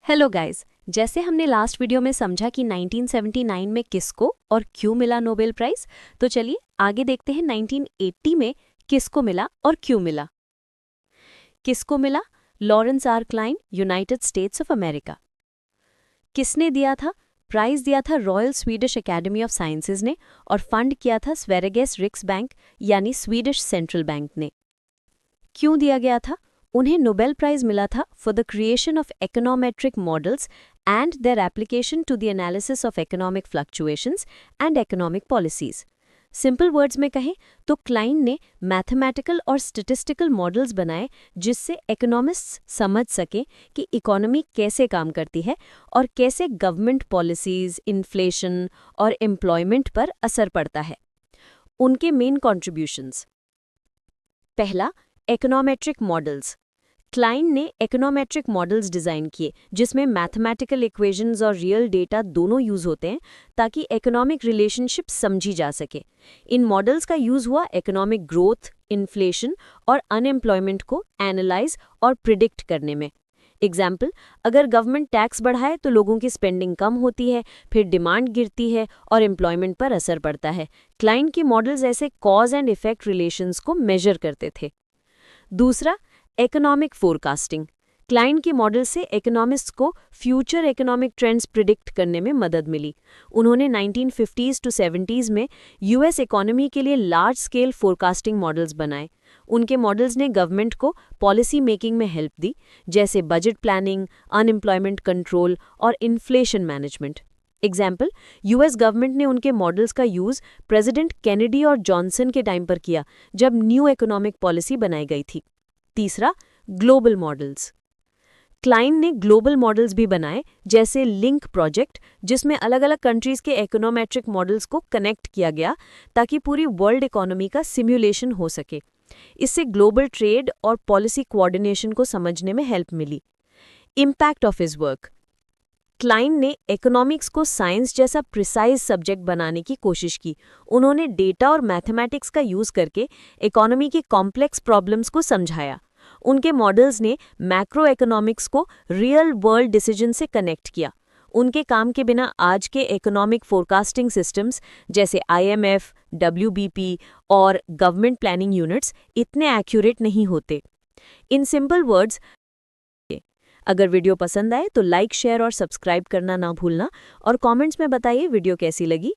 Hello guys. जैसे हमने last video में समझा कि 1979 में किसको और क्यों मिला नोबेल प्राइज, तो चलिए आगे देखते हैं 1980 में किसको मिला और क्यों मिला। किसको मिला? Lawrence R Klein, United States of America. किसने दिया था? प्राइज दिया था Royal Swedish Academy of Sciences ने और फंड किया था स्वेरिगेस रिक्सबैंक यानी स्वीडिश सेंट्रल बैंक ने। क्यों दिया गया था? उन्हें नोबेल प्राइज मिला था for the creation of econometric models and their application to the analysis of economic fluctuations and economic policies. Simple words में कहें तो क्लाइन ने मैथमेटिकल और स्टैटिस्टिकल मॉडल्स बनाए जिससे इकोनॉमिस्ट्स समझ सकें कि इकोनॉमी कैसे काम करती है और कैसे गवर्नमेंट पॉलिसीज, इन्फ्लेशन और एम्प्लॉयमेंट पर असर पड़ता है। उनके मेन कॉन्ट्रीब्यूशंस: पहला, इकोनोमेट्रिक मॉडल्स। क्लाइन ने इकोनोमेट्रिक मॉडल्स डिज़ाइन किए जिसमें मैथमेटिकल इक्वेशंस और रियल डेटा दोनों यूज़ होते हैं ताकि इकोनॉमिक रिलेशनशिप समझी जा सके। इन मॉडल्स का यूज़ हुआ इकोनॉमिक ग्रोथ, इन्फ्लेशन और अनएम्प्लॉयमेंट को एनालाइज और प्रिडिक्ट करने में। एग्जाम्पल, अगर गवर्नमेंट टैक्स बढ़ाए तो लोगों की स्पेंडिंग कम होती है, फिर डिमांड गिरती है और एम्प्लॉयमेंट पर असर पड़ता है। क्लाइन के मॉडल्स ऐसे कॉज एंड इफेक्ट रिलेशंस को मेजर करते थे। दूसरा, इकोनॉमिक फोरकास्टिंग। क्लाइन के मॉडल से इकोनॉमिस्ट्स को फ्यूचर इकोनॉमिक ट्रेंड्स प्रिडिक्ट करने में मदद मिली। उन्होंने 1950s to 70s में यूएस इकोनॉमी के लिए लार्ज स्केल फोरकास्टिंग मॉडल्स बनाए। उनके मॉडल्स ने गवर्नमेंट को पॉलिसी मेकिंग में हेल्प दी, जैसे बजट प्लानिंग, अनएम्प्लॉयमेंट कंट्रोल और inflation management. Example, US government ने उनके मॉडल्स का यूज़ प्रेसिडेंट केनेडी और जॉनसन के टाइम पर किया जब न्यू इकोनॉमिक पॉलिसी बनाई गई थी। तीसरा, ग्लोबल मॉडल्स। क्लाइन ने ग्लोबल मॉडल्स भी बनाए जैसे लिंक प्रोजेक्ट, जिसमें अलग अलग कंट्रीज के इकोनोमेट्रिक मॉडल्स को कनेक्ट किया गया ताकि पूरी वर्ल्ड इकोनॉमी का सिमुलेशन हो सके। इससे ग्लोबल ट्रेड और पॉलिसी कोऑर्डिनेशन को समझने में हेल्प मिली। Impact of his work. Klein ने इकोनॉमिक्स को साइंस जैसा प्रिसाइज सब्जेक्ट बनाने की कोशिश की। उन्होंने डेटा और मैथमेटिक्स का यूज़ करके इकोनॉमी की कॉम्प्लेक्स प्रॉब्लम्स को समझाया। उनके मॉडल्स ने मैक्रो इकोनॉमिक्स को रियल वर्ल्ड डिसीजन से कनेक्ट किया। उनके काम के बिना आज के इकोनॉमिक फोरकास्टिंग सिस्टम्स जैसे आईएमएफ, डब्ल्यूबीपी और गवर्नमेंट प्लानिंग यूनिट्स इतने एक्यूरेट नहीं होते। इन सिंपल वर्ड्स, अगर वीडियो पसंद आए तो लाइक, शेयर और सब्सक्राइब करना ना भूलना और कमेंट्स में बताइए वीडियो कैसी लगी।